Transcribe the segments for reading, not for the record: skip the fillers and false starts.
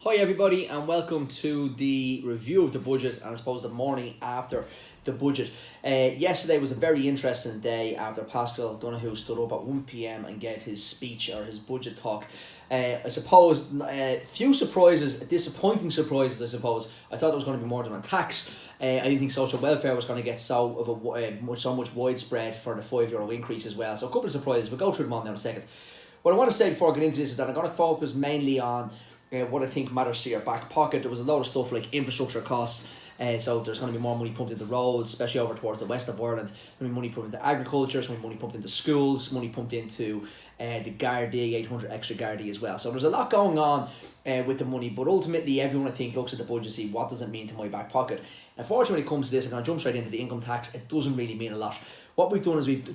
Hi everybody and welcome to the review of the budget and I suppose the morning after the budget. Yesterday was a very interesting day after Pascal Donoghue stood up at 1 p.m. and gave his speech or his budget talk. I suppose few surprises, disappointing surprises I suppose. I thought there was going to be more than on tax. I didn't think social welfare was going to get so much widespread for the €5 increase as well. So a couple of surprises, we'll go through them on now in a second. What I want to say before I get into this is that I'm going to focus mainly on what I think matters to your back pocket. There was a lot of stuff like infrastructure costs. So there's going to be more money pumped into roads, especially over towards the west of Ireland. There's going to be money pumped into agriculture, there's going to be money pumped into schools, money pumped into the Gardaí, 800 extra Gardaí as well. So there's a lot going on with the money, but ultimately everyone I think looks at the budget and see what does it mean to my back pocket. Unfortunately, when it comes to this, I'm going to jump straight into the income tax. It doesn't really mean a lot. What we've done is we've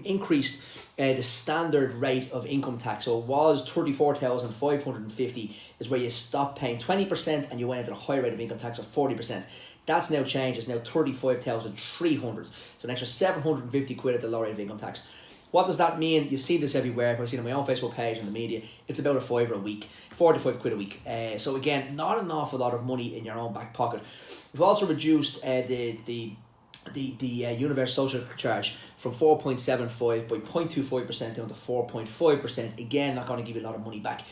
increased the standard rate of income tax. So it was 34,550 is where you stop paying 20% and you went into a higher rate of income tax of 40%. That's now changed. It's now 35,300. So an extra 750 quid at the lower rate of income tax. What does that mean? You've seen this everywhere. I've seen it on my own Facebook page and the media. It's about a £5 a week, 45 quid a week. So again, not an awful lot of money in your own back pocket. We've also reduced the universal social charge from 4.75 by 0.25% down to 4.5%. Again, not going to give you a lot of money back.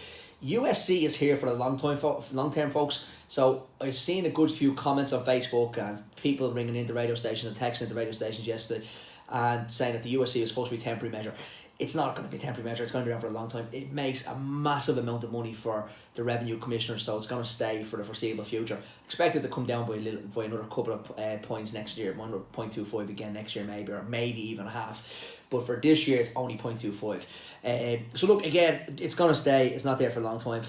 USC is here for the long term, folks. So I've seen a good few comments on Facebook and people ringing into radio stations and texting into radio stations yesterday and saying that the USC is supposed to be a temporary measure. It's not going to be a temporary measure. It's going to be around for a long time. It makes a massive amount of money for the revenue commissioner, so it's going to stay for the foreseeable future. Expected to come down by another couple of points next year, 1.25 again next year maybe, or maybe even half. But for this year, it's only 0.25. So look, again, it's going to stay. It's not there for a long time.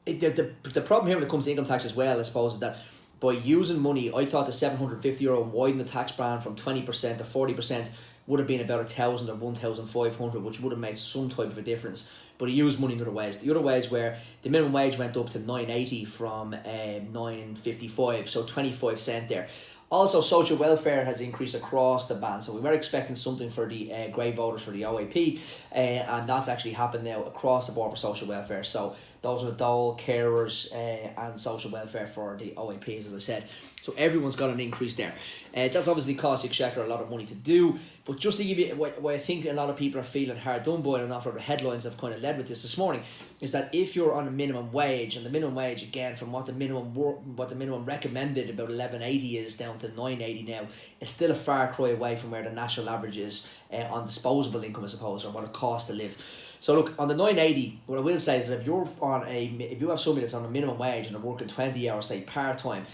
The problem here when it comes to income tax as well, I suppose, is that by using money, I thought the €750 and widening the tax band from 20% to 40% would have been about 1,000 or 1,500, which would have made some type of a difference. But he used money in other ways. The other ways where the minimum wage went up to $9.80 from $9.55, so 25 cents there. Also, social welfare has increased across the band, so we were expecting something for the grey voters for the OAP, and that's actually happened now across the board for social welfare. So those are the dole, carers, and social welfare for the OAPs, as I said. So everyone's got an increase there. That's obviously cost the Exchequer a lot of money to do, but just to give you what I think a lot of people are feeling hard done by, and not for the headlines have kind of led with this morning, is that if you're on a minimum wage, and the minimum wage again from what the minimum recommended about 11.80 is down to 9.80 now, it's still a far cry away from where the national average is on disposable income, I suppose, or what it costs to live. So look, on the 9.80, what I will say is that if you have somebody that's on a minimum wage and they're working 20 hours, say part time,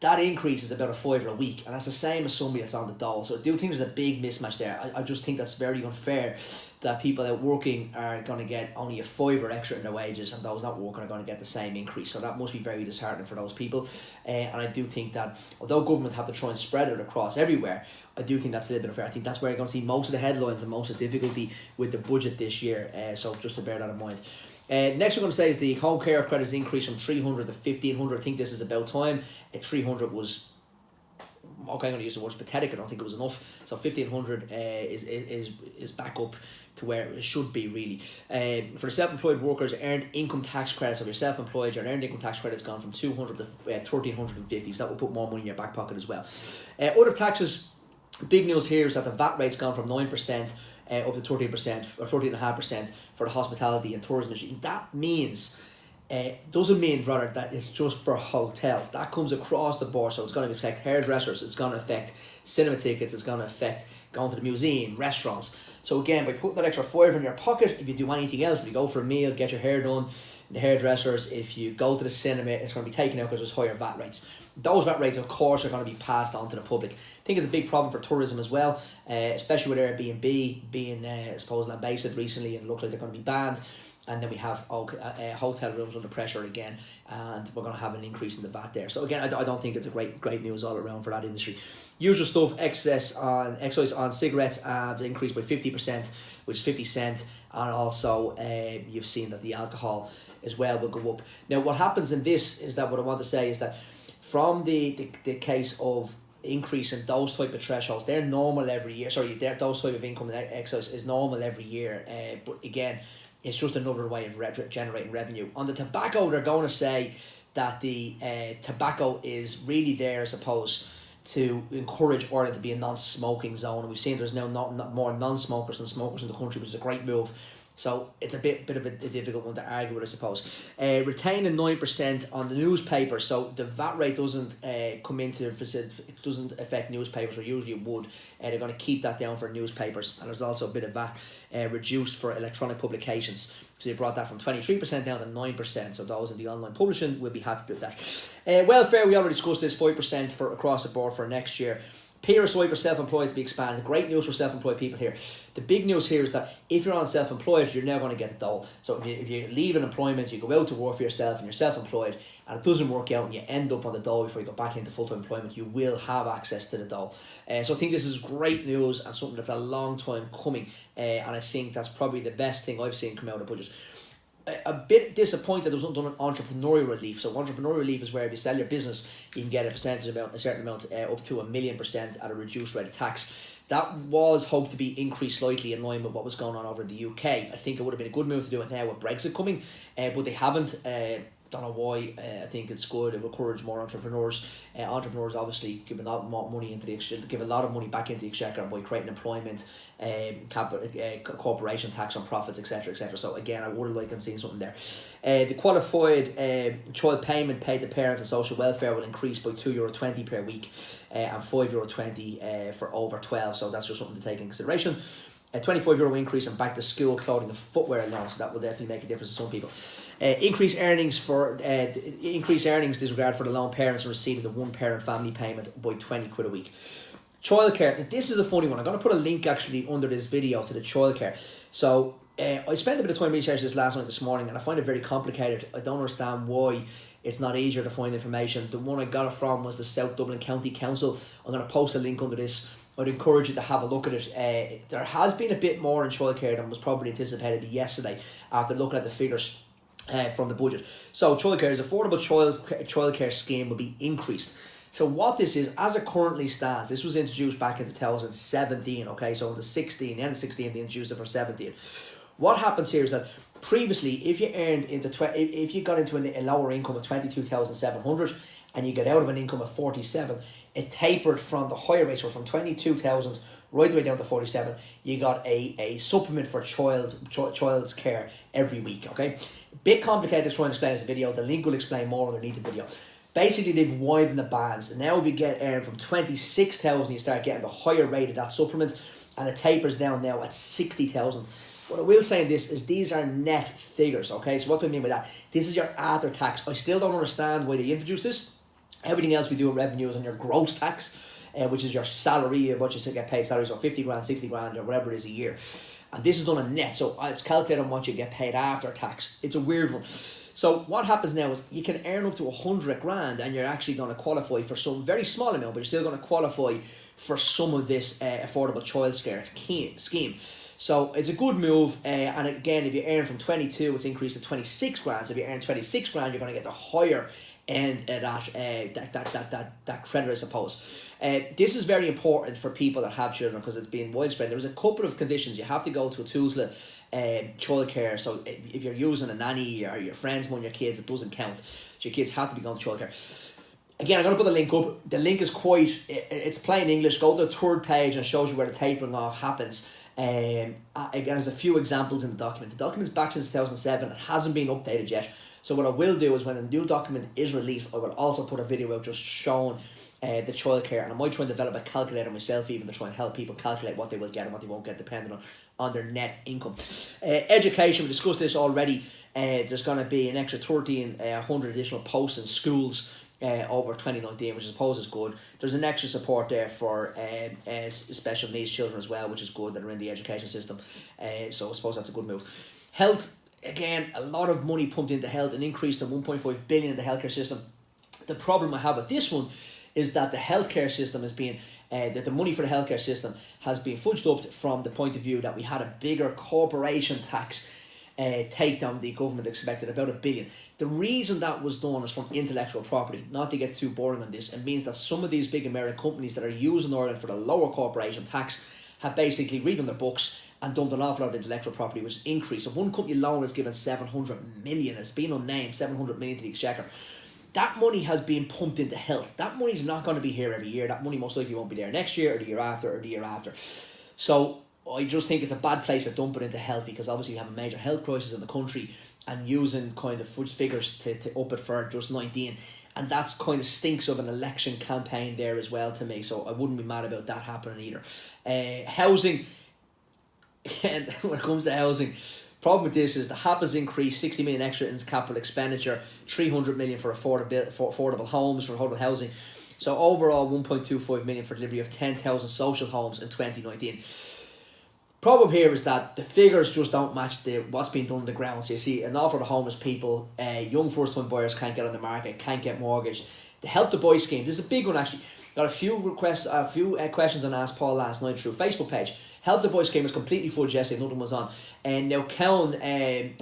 that increase is about a £5 a week, and that's the same as somebody that's on the dole. So I do think there's a big mismatch there. I just think that's very unfair that people out working are going to get only a £5 extra in their wages, and those not working are going to get the same increase. So that must be very disheartening for those people. And I do think that although government have to try and spread it across everywhere, I do think that's a little bit unfair. I think that's where you're going to see most of the headlines and most of the difficulty with the budget this year. So just to bear that in mind. Next we're going to say is the home care credits increase from 300 to 1500. I think this is about time. 300 was, okay, I'm going to use the words pathetic. I don't think it was enough. So 1500 is back up to where it should be, really. For the self-employed workers, earned income tax credits, so if you're self-employed, your earned income tax credit's gone from 200 to 1350. So that will put more money in your back pocket as well. Other taxes, big news here is that the VAT rate's gone from 9% up to 13% or 13.5% for the hospitality and tourism industry. That means, doesn't mean rather that it's just for hotels. That comes across the board, so it's going to affect hairdressers, it's going to affect cinema tickets, it's going to affect going to the museum, restaurants. So again, by putting that extra £5 in your pocket, if you do anything else, if you go for a meal, get your hair done, the hairdressers, if you go to the cinema, it's going to be taken out because there's higher VAT rates. Those VAT rates, of course, are going to be passed on to the public. I think it's a big problem for tourism as well, especially with Airbnb being, I suppose, land-based recently and look like they're going to be banned. And then we have hotel rooms under pressure again, and we're going to have an increase in the VAT there. So again, I don't think it's a great news all around for that industry. Usual stuff, excise on cigarettes have increased by 50%, which is 50 cents, and also you've seen that the alcohol as well will go up. Now, what happens in this is that what I want to say is that from the case of increase in those type of thresholds, they're normal every year. Those type of income and excise is normal every year. But again, It's just another way of generating revenue. On the tobacco, they're going to say that the tobacco is really there, I suppose, to encourage Ireland to be a non-smoking zone. And we've seen there's now not more non-smokers than smokers in the country, which is a great move. So it's a bit of a difficult one to argue with, I suppose. Retaining 9% on the newspapers. So the VAT rate doesn't come into it doesn't affect newspapers, or usually it would. They're going to keep that down for newspapers, and there's also a bit of VAT reduced for electronic publications. So they brought that from 23% down to 9%. So those in the online publishing will be happy with that. Welfare, we already discussed this, 5% for across the board for next year. PRSI for self-employed to be expanded. Great news for self-employed people here. The big news here is that if you're on self-employed, you're now going to get the dole. So if you leave an employment, you go out to work for yourself and you're self-employed, and it doesn't work out and you end up on the dole before you go back into full-time employment, you will have access to the dole. So I think this is great news and something that's a long time coming. And I think that's probably the best thing I've seen come out of the budget. A bit disappointed there wasn't done an entrepreneurial relief. So entrepreneurial relief is where if you sell your business, you can get a certain amount, up to 1,000,000% at a reduced rate of tax. That was hoped to be increased slightly in line with what was going on over in the UK. I think it would have been a good move to do it now with Brexit coming, but they haven't. Don't know why. I think it's good. It will encourage more entrepreneurs. Entrepreneurs obviously give a lot more money into the give a lot of money back into the exchequer by creating employment, corporation tax on profits, etc., etc. So again, I would have liked seeing something there. The qualified child payment paid to parents and social welfare will increase by €2.20 per week, and €5.20 for over 12. So that's just something to take in consideration. A €25 increase in back to school clothing and footwear allowance, so that will definitely make a difference to some people. Increased earnings disregard for the lone parents in receipt of the one parent family payment by £20 a week. Childcare, this is a funny one. I'm going to put a link actually under this video to the childcare. So I spent a bit of time researching this last night, this morning, and I find it very complicated. I don't understand why it's not easier to find information. The one I got it from was the South Dublin County Council. I'm going to post a link under this. I'd encourage you to have a look at it. There has been a bit more in childcare than was probably anticipated yesterday after looking at the figures from the budget. So childcare's affordable childcare scheme will be increased. So what this is, as it currently stands, this was introduced back in 2017. Okay, so in the end of 16, they introduced it for 17. What happens here is that previously, if you earned if you got into a lower income of 22,700 and you get out of an income of 47, it tapered from the higher rates, so from 22,000 right the way down to 47. You got a supplement for child's care every week. Okay, bit complicated to try and explain this video. The link will explain more underneath the video. Basically, they've widened the bands. Now, if you get earned from 26,000, you start getting the higher rate of that supplement, and it tapers down now at 60,000. What I will say in this is these are net figures. Okay, so what do I mean by that? This is your after tax. I still don't understand why they introduced this. Everything else we do in revenue is on your gross tax, which is your salary, what you get paid salaries, or 50 grand, 60 grand, or whatever it is a year. And this is done on net, so it's calculated on what you get paid after tax. It's a weird one. So what happens now is you can earn up to 100 grand and you're actually going to qualify for some very small amount, but you're still going to qualify for some of this affordable childcare scheme. So it's a good move, and again, if you earn from 22, it's increased to 26 grand. So if you earn 26 grand, you're going to get the higher end of that credit, I suppose. This is very important for people that have children because it's been widespread. There's a couple of conditions. You have to go to a TUSLA childcare. So if you're using a nanny or your friends when your kids, it doesn't count. So your kids have to be going to childcare. Again, I'm going to put the link up. The link is it's plain English. Go to the third page and it shows you where the tapering off happens. Again, there's a few examples in the document. The document's back since 2007. It hasn't been updated yet. So what I will do is when a new document is released, I will also put a video out just showing the childcare, and I might try and develop a calculator myself even to try and help people calculate what they will get and what they won't get depending on their net income. Education, we discussed this already. There's going to be an extra 1,300 additional posts in schools over 2019, which I suppose is good. There's an extra support there for special needs children as well, which is good, that are in the education system. So I suppose that's a good move. Health, again, a lot of money pumped into health, an increase to 1.5 billion in the healthcare system. The problem I have with this one is that the healthcare system has been, that the money for the healthcare system has been fudged up from the point of view that we had a bigger corporation tax take down the government expected, about $1 billion. The reason that was done is from intellectual property. Not to get too boring on this, it means that some of these big American companies that are using Ireland for the lower corporation tax have basically redone their books and dumped an awful lot of intellectual property, which has increased. So one company alone has given 700 million, it's been unnamed, 700 million to the Exchequer. That money has been pumped into health. That money's not going to be here every year. That money most likely won't be there next year or the year after or the year after. So I just think it's a bad place to dump it into health, because obviously you have a major health crisis in the country, and using kind of figures to up it for just 19, and that's kind of stinks of an election campaign there as well to me. So I wouldn't be mad about that happening either. Housing, when it comes to housing, problem with this is the HAP has increased 60 million extra into capital expenditure, 300 million for affordable homes, for affordable housing. So overall 1.25 million for delivery of 10,000 social homes in 2019. Problem here is that the figures just don't match what's being done on the ground. So you see an awful lot of homeless people, young first time buyers can't get on the market, can't get mortgaged. The Help to Buy scheme, this is a big one actually. Got a few requests, questions on Ask Paul last night through Facebook page. Help the Boy scheme was completely fudged yesterday, nothing was on. And now Cowan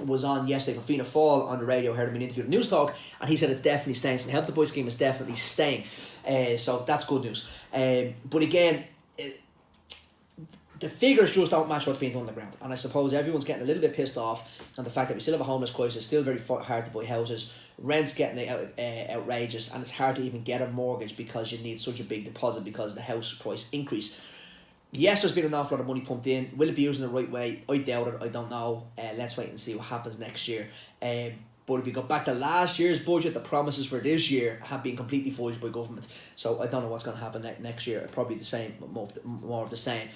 was on yesterday for Fianna Fáil on the radio, heard him in an interview with News Talk, and he said it's definitely staying. So the Help the Boy scheme is definitely staying. So that's good news. But again, the figures just don't match what's being done on the ground. And I suppose everyone's getting a little bit pissed off on the fact that we still have a homeless crisis, still very hard to buy houses, rent's getting outrageous, and it's hard to even get a mortgage because you need such a big deposit because of the house price increase. Yes, there's been an awful lot of money pumped in. Will it be used in the right way? I doubt it. I don't know. Let's wait and see what happens next year. But if you go back to last year's budget, the promises for this year have been completely fudged by government. So I don't know what's going to happen next year. Probably the same, more of the same.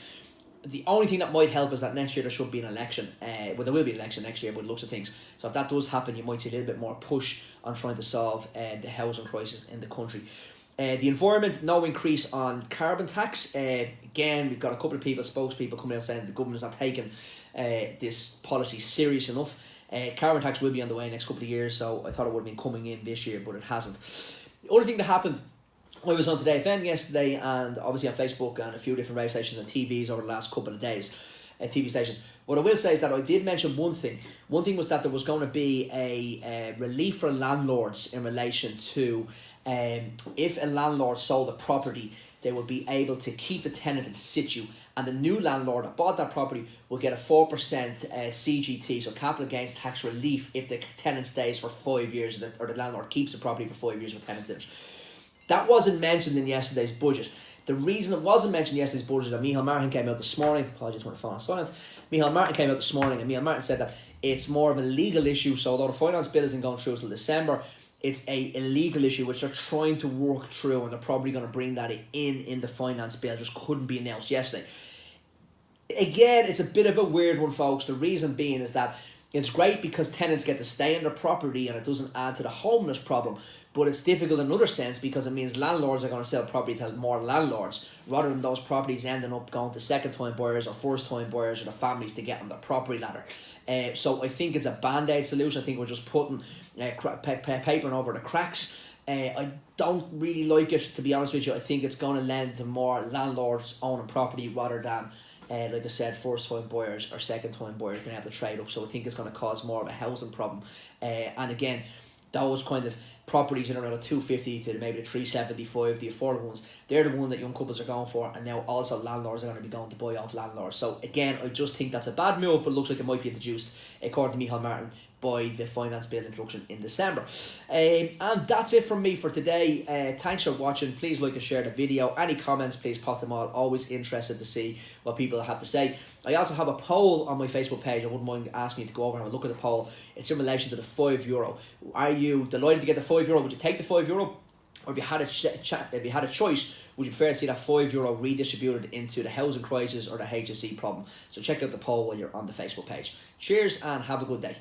The only thing that might help is that next year there should be an election. Well, there will be an election next year, but it looks of things. So if that does happen, you might see a little bit more push on trying to solve the housing crisis in the country. The environment, no increase on carbon tax. Again, we've got a couple of spokespeople coming out saying the government's not taking this policy serious enough. Carbon tax will be on the way next couple of years, so I thought it would have been coming in this year, but it hasn't. The other thing that happened, I was on Today FM yesterday, and obviously on Facebook and a few different radio stations and TVs over the last couple of days, TV stations. What I will say is that I did mention one thing. One thing was that there was going to be a relief for landlords in relation to if a landlord sold a property, they would be able to keep the tenant in situ, and the new landlord that bought that property will get a 4% CGT, so capital gains tax relief, if the tenant stays for 5 years, or the landlord keeps the property for 5 years with tenants in it. That wasn't mentioned in yesterday's budget. The reason it wasn't mentioned in yesterday's budget is that Micheál Martin came out this morning. Apologies when the phone is silent. Micheál Martin came out this morning, and Micheál Martin said that it's more of a legal issue. So although the finance bill isn't going through until December, it's a legal issue which they're trying to work through, and they're probably going to bring that in the finance bill. It just couldn't be announced yesterday. Again, it's a bit of a weird one, folks. The reason being is that it's great because tenants get to stay in their property and it doesn't add to the homeless problem. But it's difficult in another sense because it means landlords are going to sell property to more landlords rather than those properties ending up going to second-time buyers or first-time buyers or the families to get on the property ladder. So I think it's a band-aid solution. I think we're just putting papering over the cracks. I don't really like it, to be honest with you. I think it's going to lend to more landlords owning property rather than like I said, first-time buyers or second-time buyers being able to trade up. So I think it's going to cause more of a housing problem. And again, those kind of properties in around the 250 to maybe the 375, the affordable ones, they're the one that young couples are going for, and now also landlords are going to be going to buy off landlords. So again, I just think that's a bad move, but it looks like it might be introduced, according to Micheál Martin, by the finance bill introduction in December. And that's it from me for today. Thanks for watching. Please like and share the video. Any comments, please pop them all. Always interested to see what people have to say. I also have a poll on my Facebook page. I wouldn't mind asking you to go over and have a look at the poll. It's in relation to the €5. Are you delighted to get the €5? Would you take the €5? Or if you had a choice, would you prefer to see that €5 redistributed into the housing crisis or the HSE problem? So check out the poll while you're on the Facebook page. Cheers and have a good day.